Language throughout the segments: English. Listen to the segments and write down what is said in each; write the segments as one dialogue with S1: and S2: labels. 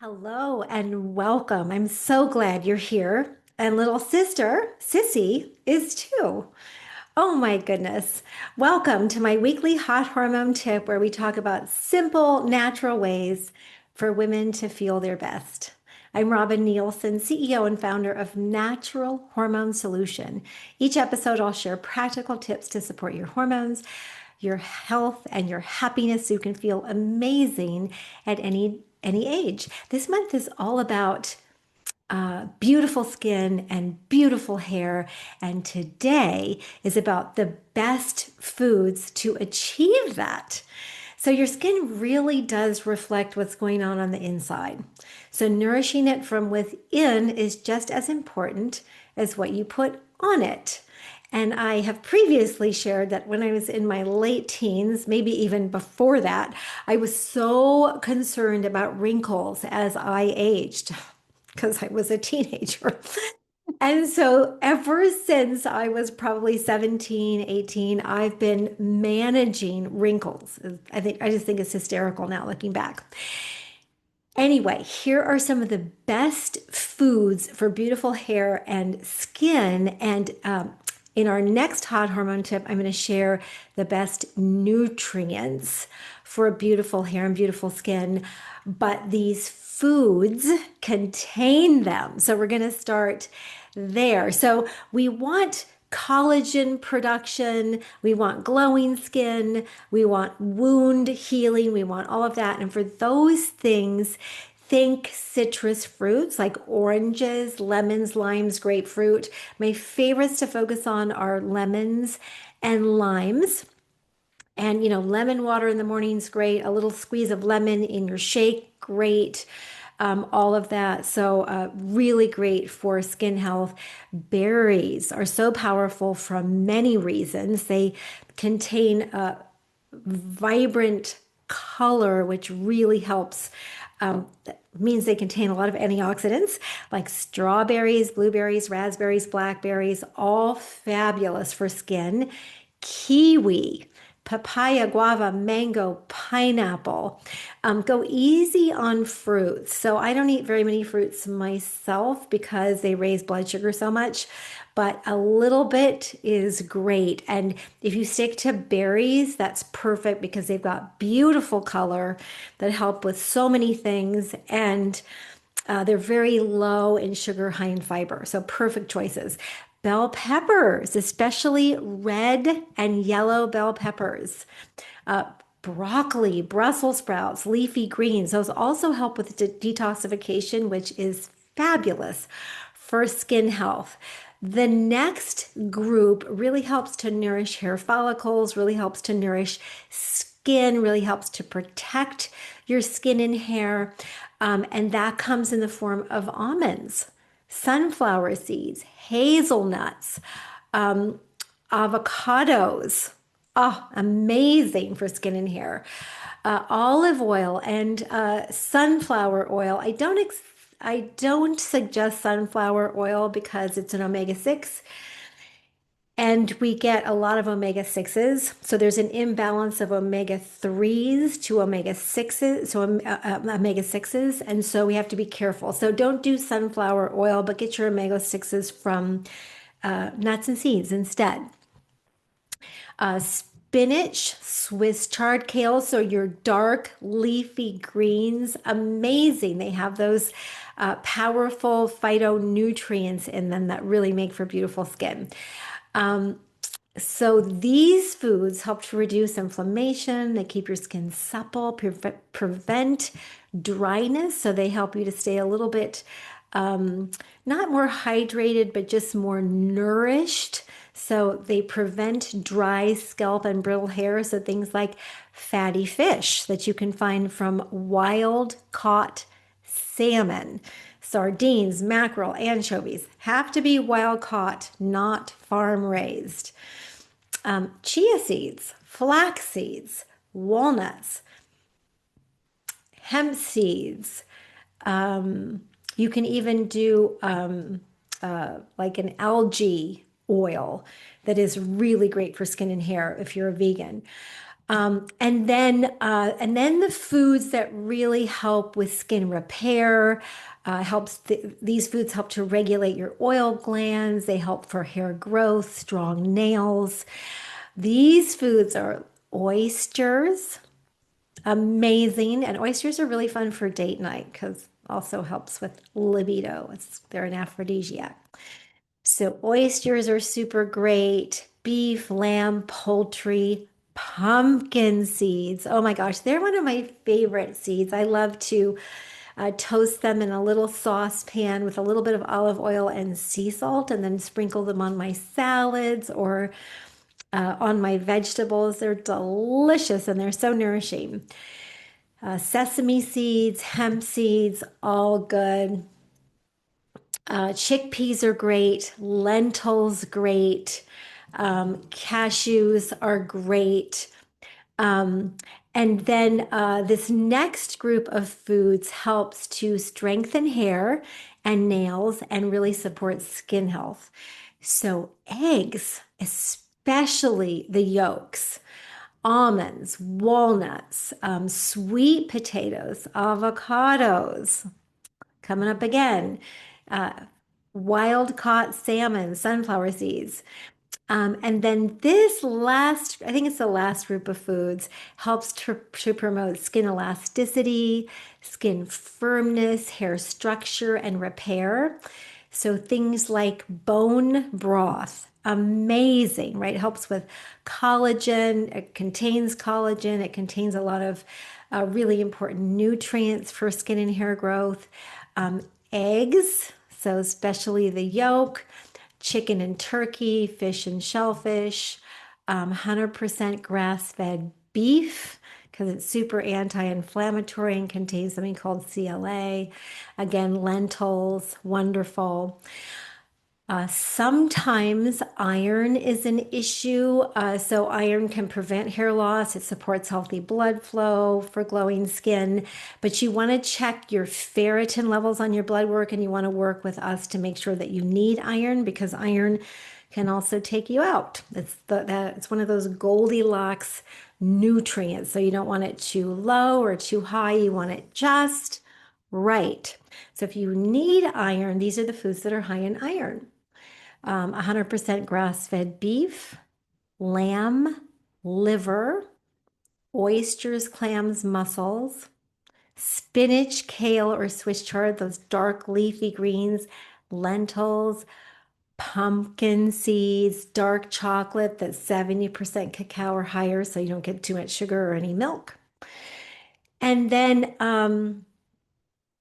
S1: Hello and welcome. I'm so glad you're here. And little sister, Sissy, is too. Oh my goodness. Welcome to my weekly hot hormone tip where we talk about simple, natural ways for women to feel their best. I'm Robin Nielsen, CEO and founder of Natural Hormone Solution. Each episode, I'll share practical tips to support your hormones, your health, and your happiness so you can feel amazing at any age. This month is all about beautiful skin and beautiful hair. And today is about the best foods to achieve that. So, your skin really does reflect what's going on the inside. So, nourishing it from within is just as important as what you put on it. And I have previously shared that when I was in my late teens, maybe even before that, I was so concerned about wrinkles as I aged because I was a teenager. And so ever since I was probably 17, 18, I've been managing wrinkles. I just think it's hysterical now looking back. Anyway, here are some of the best foods for beautiful hair and skin. And in our next hot hormone tip, I'm going to share the best nutrients for beautiful hair and beautiful skin. But these foods contain them. So we're going to start there. So we want collagen production, we want glowing skin, we want wound healing, we want all of that. And for those things, think citrus fruits like oranges, lemons, limes, grapefruit. My favorites to focus on are lemons and limes. And, lemon water in the morning is great. A little squeeze of lemon in your shake, great. All of that. So, really great for skin health. Berries are so powerful for many reasons. They contain a vibrant color, which really helps. Means they contain a lot of antioxidants like strawberries, blueberries, raspberries, blackberries, all fabulous for skin. Kiwi, papaya, guava, mango, pineapple. Go easy on fruits. So I don't eat very many fruits myself because they raise blood sugar so much, but a little bit is great. And if you stick to berries, that's perfect because they've got beautiful color that help with so many things. And they're very low in sugar, high in fiber. So perfect choices. Bell peppers, especially red and yellow bell peppers. Uh, Broccoli, Brussels sprouts, leafy greens. Those also help with detoxification, which is fabulous for skin health. The next group really helps to nourish hair follicles, really helps to nourish skin, really helps to protect your skin and hair. And that comes in the form of almonds, sunflower seeds, hazelnuts, avocados. Oh, amazing for skin and hair. Olive oil and sunflower oil. I don't suggest sunflower oil because it's an omega-6 and we get a lot of omega-6s. So there's an imbalance of omega-3s to omega-6s, omega-6s, and so we have to be careful. So don't do sunflower oil, but get your omega-6s from nuts and seeds instead. Spinach, Swiss chard, kale, so your dark leafy greens, amazing. They have those powerful phytonutrients in them that really make for beautiful skin. So these foods help to reduce inflammation. They keep your skin supple, prevent dryness. So they help you to stay a little bit not more hydrated, but just more nourished. So they prevent dry scalp and brittle hair. So things like fatty fish that you can find from wild caught salmon, sardines, mackerel, anchovies have to be wild caught, not farm raised. Chia seeds, flax seeds, walnuts, hemp seeds. You can even do like an algae oil that is really great for skin and hair if you're a vegan. And then the foods that really help with skin repair, these foods help to regulate your oil glands. They help for hair growth, strong nails. These foods are oysters, amazing. And oysters are really fun for date night because also helps with libido. They're an aphrodisiac. So oysters are super great. Beef, lamb, poultry, pumpkin seeds. Oh my gosh, they're one of my favorite seeds. I love to toast them in a little saucepan with a little bit of olive oil and sea salt, and then sprinkle them on my salads or on my vegetables. They're delicious and they're so nourishing. Sesame seeds, hemp seeds, all good. Chickpeas are great, lentils great, cashews are great. Um, and then this next group of foods helps to strengthen hair and nails and really support skin health. So, eggs, especially the yolks, almonds, walnuts, sweet potatoes, avocados, coming up again, uh, wild caught salmon, sunflower seeds. And then this last, I think it's the last group of foods, helps to promote skin elasticity, skin firmness, hair structure, and repair. So things like bone broth, amazing, right? It helps with collagen. It contains collagen. It contains a lot of really important nutrients for skin and hair growth. Um, Eggs, so especially the yolk, chicken and turkey, fish and shellfish, 100% grass-fed beef because it's super anti-inflammatory and contains something called CLA. Again, lentils, wonderful. Sometimes iron is an issue. So iron can prevent hair loss. It supports healthy blood flow for glowing skin. But you want to check your ferritin levels on your blood work, and you want to work with us to make sure that you need iron because iron can also take you out. It's one of those Goldilocks nutrients. So you don't want it too low or too high. You want it just right. So if you need iron, these are the foods that are high in iron. 100% grass-fed beef, lamb, liver, oysters, clams, mussels, spinach, kale, or Swiss chard, those dark leafy greens, lentils, pumpkin seeds, dark chocolate that's 70% cacao or higher, so you don't get too much sugar or any milk. And then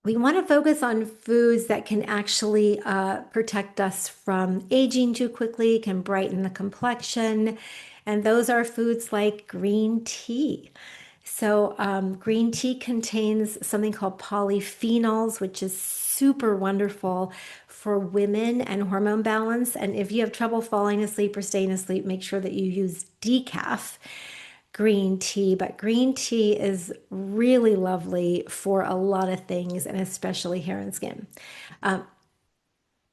S1: we want to focus on foods that can actually protect us from aging too quickly, can brighten the complexion. And those are foods like green tea. So, green tea contains something called polyphenols, which is super wonderful for women and hormone balance. And if you have trouble falling asleep or staying asleep, make sure that you use decaf green tea, but green tea is really lovely for a lot of things and especially hair and skin. Um,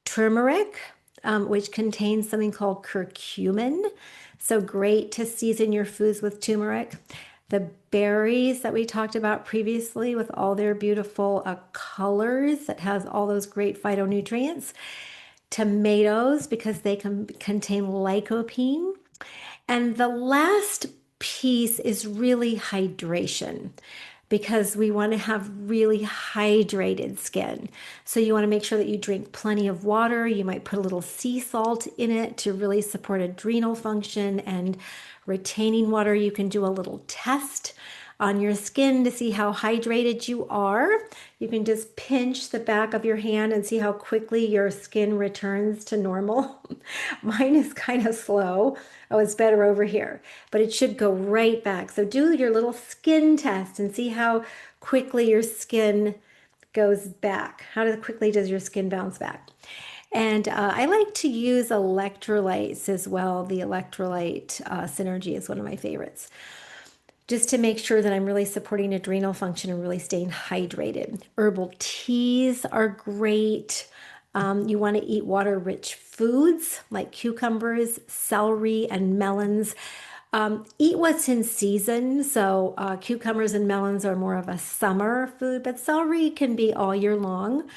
S1: Turmeric, which contains something called curcumin. So great to season your foods with turmeric. The berries that we talked about previously with all their beautiful colors that has all those great phytonutrients. Tomatoes because they can contain lycopene. And the last piece is really hydration because we want to have really hydrated skin. So you want to make sure that you drink plenty of water. You might put a little sea salt in it to really support adrenal function and retaining water. You can do a little test on your skin to see how hydrated you are. You can just pinch the back of your hand and see how quickly your skin returns to normal. Mine is kind of slow. Oh, it's better over here, but it should go right back. So do your little skin test and see how quickly your skin goes back. How quickly does your skin bounce back? And I like to use electrolytes as well. The electrolyte synergy is one of my favorites, just to make sure that I'm really supporting adrenal function and really staying hydrated. Herbal teas are great. You want to eat water-rich foods like cucumbers, celery, and melons. Eat what's in season. So cucumbers and melons are more of a summer food, but celery can be all year long.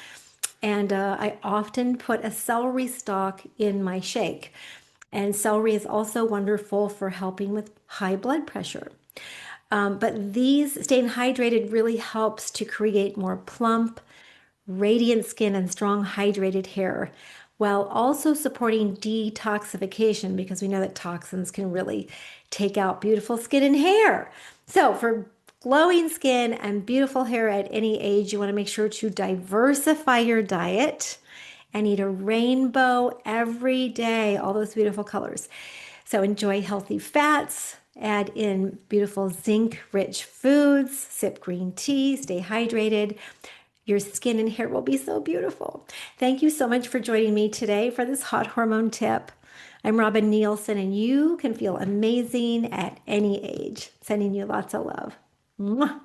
S1: And I often put a celery stalk in my shake. And celery is also wonderful for helping with high blood pressure. But these staying hydrated really helps to create more plump, radiant skin and strong hydrated hair, while also supporting detoxification because we know that toxins can really take out beautiful skin and hair. So, for glowing skin and beautiful hair at any age, you want to make sure to diversify your diet and eat a rainbow every day, all those beautiful colors. So, enjoy healthy fats. Add in beautiful zinc-rich foods, sip green tea, stay hydrated. Your skin and hair will be so beautiful. Thank you so much for joining me today for this hot hormone tip. I'm Robin Nielsen, and you can feel amazing at any age. Sending you lots of love. Mwah.